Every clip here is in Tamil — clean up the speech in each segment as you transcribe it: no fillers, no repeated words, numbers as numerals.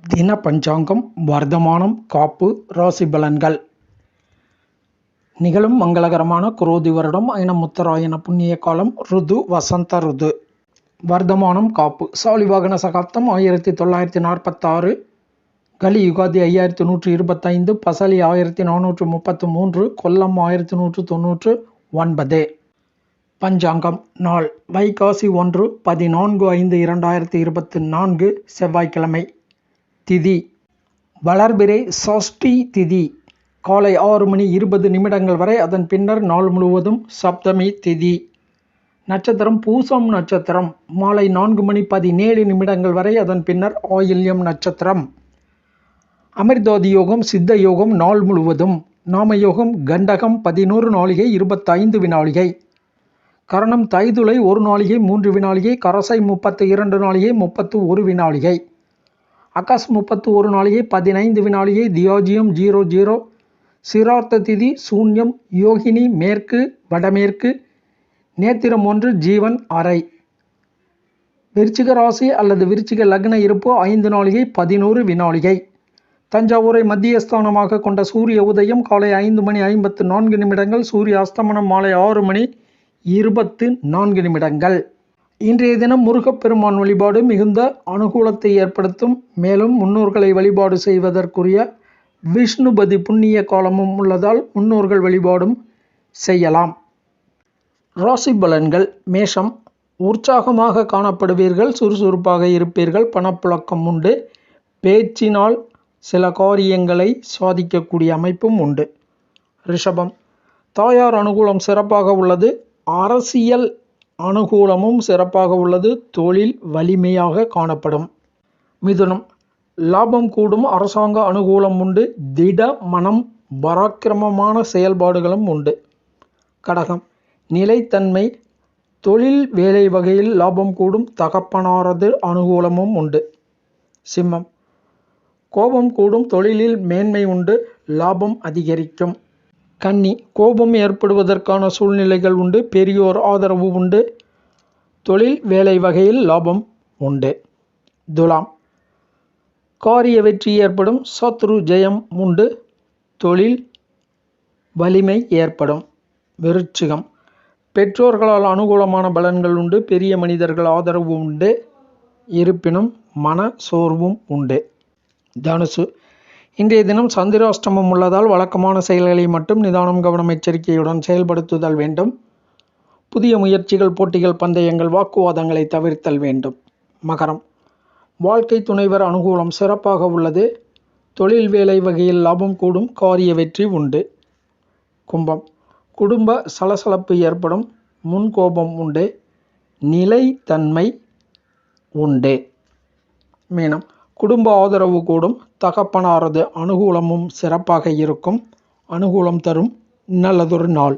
தின பஞ்சாங்கம், வர்த்தமானம், காப்பு, ராசி பலன்கள். நிகழும் மங்களகரமான குரோதி வருடம் ஐனம் உத்தராயண புண்ணிய காலம். ருது வசந்த ருது. வர்த்தமானம் காப்பு. சாலிவாகன சகாப்தம் 1946. கலி யுகாதி 5125. பசலி 1433. கொல்லம் 1199. பஞ்சாங்கம் நாள் வைகாசி 1 14/5/2024 செவ்வாய்க்கிழமை. திதி வளர்பிறை சஷ்டி திதி காலை 6:20 வரை. அதன் பின்னர் நாள் முழுவதும் சப்தமி திதி. நட்சத்திரம் பூசம் நட்சத்திரம் மாலை 4:17 வரை. அதன் பின்னர் ஆயில்யம் நட்சத்திரம். அமிர்தாதி யோகம் சித்த யோகம் நாள் முழுவதும். நாமயோகம் கண்டகம் 11 நாளிகை 25 வினாளிகை. கரணம் தைதுளை 1 நாளிகை 3 வினாளிகை. கரசை 32 நாளிகை 31 வினாளிகை. அகாஸ் 31 நாளிகை 15 வினாளிகை. தியாஜியம் 00. சிரார்த்த திதி சூன்யம். யோகினி மேற்கு வடமேற்கு. நேத்திரம் 1 ஜீவன் அறை. விருச்சிக ராசி அல்லது விருச்சிக லக்ன இருப்பு 5 நாளிகை 11 வினாளிகை. தஞ்சாவூரை மத்தியஸ்தானமாக கொண்ட சூரிய உதயம் காலை 5:54. சூரிய அஸ்தமனம் மாலை 6:24. இன்றைய தினம் முருகப்பெருமான் வழிபாடு மிகுந்த அனுகூலத்தை ஏற்படுத்தும். மேலும் முன்னோர்களை வழிபாடு செய்வதற்குரிய விஷ்ணுபதி புண்ணிய காலமும் உள்ளதால் முன்னோர்கள் வழிபாடும் செய்யலாம். ராசி பலன்கள். மேஷம் உற்சாகமாக காணப்படுவீர்கள். சுறுசுறுப்பாக இருப்பீர்கள். பணப்புழக்கம் உண்டு. பேச்சினால் சில காரியங்களை சாதிக்கக்கூடிய அமைப்பும் உண்டு. ரிஷபம் தாயார் அனுகூலம் சிறப்பாக உள்ளது. அரசியல் அனுகூலமும் சிறப்பாக உள்ளது. தொழில் வலிமையாக காணப்படும். மிதுனம் லாபம் கூடும். அரசாங்க அனுகூலம் உண்டு. திட மனம் பராக்கிரமமான செயல்பாடுகளும் உண்டு. கடகம் நிலைத்தன்மை. தொழில் வேலை வகையில் லாபம் கூடும். தகப்பனாரது அனுகூலமும் உண்டு. சிம்மம் கோபம் கூடும். தொழிலில் மேன்மை உண்டு. லாபம் அதிகரிக்கும். கன்னி கோபம் ஏற்படுவதற்கான சூழ்நிலைகள் உண்டு. பெரியோர் ஆதரவு உண்டு. தொழில் வேலை வகையில் லாபம் உண்டு. துலாம் காரிய வெற்றி ஏற்படும். சத்ரு ஜெயம் உண்டு. தொழில் வலிமை ஏற்படும். விருச்சிகம் பெற்றோர்களால் அனுகூலமான பலன்கள் உண்டு. பெரிய மனிதர்கள் ஆதரவு உண்டு. இருப்பினும் மன சோர்வும் உண்டு. தனுசு இன்றைய தினம் சந்திராஷ்டமம் உள்ளதால் வழக்கமான செயல்களை மட்டும் நிதானம் கவனம் எச்சரிக்கையுடன் செயல்படுத்துதல் வேண்டும். புதிய முயற்சிகள் போட்டிகள் பந்தயங்கள் வாக்குவாதங்களை தவிர்த்தல் வேண்டும். மகரம் வாழ்க்கை துணைவர் அனுகூலம் சிறப்பாக உள்ளது. தொழில் வேலை வகையில் லாபம் கூடும். காரிய வெற்றி உண்டு. கும்பம் குடும்ப சலசலப்பு ஏற்படும். முன்கோபம் உண்டு. நிலைத்தன்மை உண்டு. மீனம் குடும்ப ஆதரவு கூடும். தகப்பனாரது அனுகூலமும் சிறப்பாக இருக்கும். அனுகூலம் தரும் நல்லதொரு நாள்.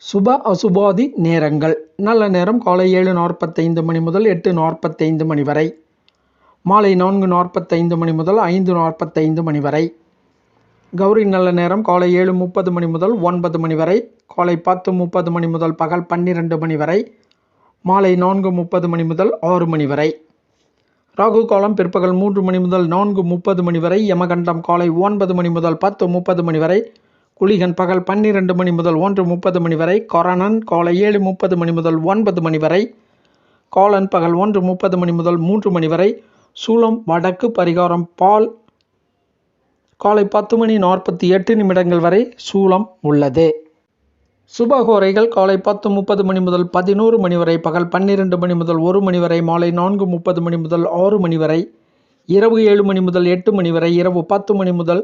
சுப அசுபாதி நேரங்கள். நல்ல நேரம் காலை 7:45 முதல் 8:45 வரை. மாலை 4:45 முதல் 5:45 வரை. கௌரி நல்ல நேரம் காலை 7:30 முதல் 9 வரை. காலை 10:30 முதல் பகல் 12 வரை. மாலை 4:30 முதல் 6 வரை. ராகு காலம் பிற்பகல் 3 முதல் 4:30 வரை. யமகண்டம் காலை 9 முதல் 10:30 வரை. குளிகன் பகல் 12 முதல் 1:30 வரை. கரணன் காலை 7:30 முதல் 9 வரை. காலன் பகல் 1:30 முதல் 3 வரை. சூலம் வடக்கு. பரிகாரம் பால். காலை 10:48 வரை சூலம் உள்ளது. சுபகோரைகள் காலை 10:30 முதல் 11 வரை. பகல் 12 முதல் 1 வரை. மாலை 4:30 முதல் 6 வரை. இரவு 7 முதல் 8 வரை. இரவு 10 முதல்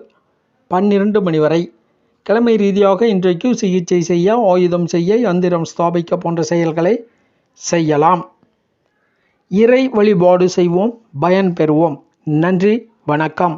12 வரை. கிழமை ரீதியாக இன்றைக்கு சிகிச்சை செய்ய, ஆயுதம் செய்ய, யந்திரம் ஸ்தாபிக்க போன்ற செயல்களை செய்யலாம். இறை வழிபாடு செய்வோம். பயன் பெறுவோம். நன்றி, வணக்கம்.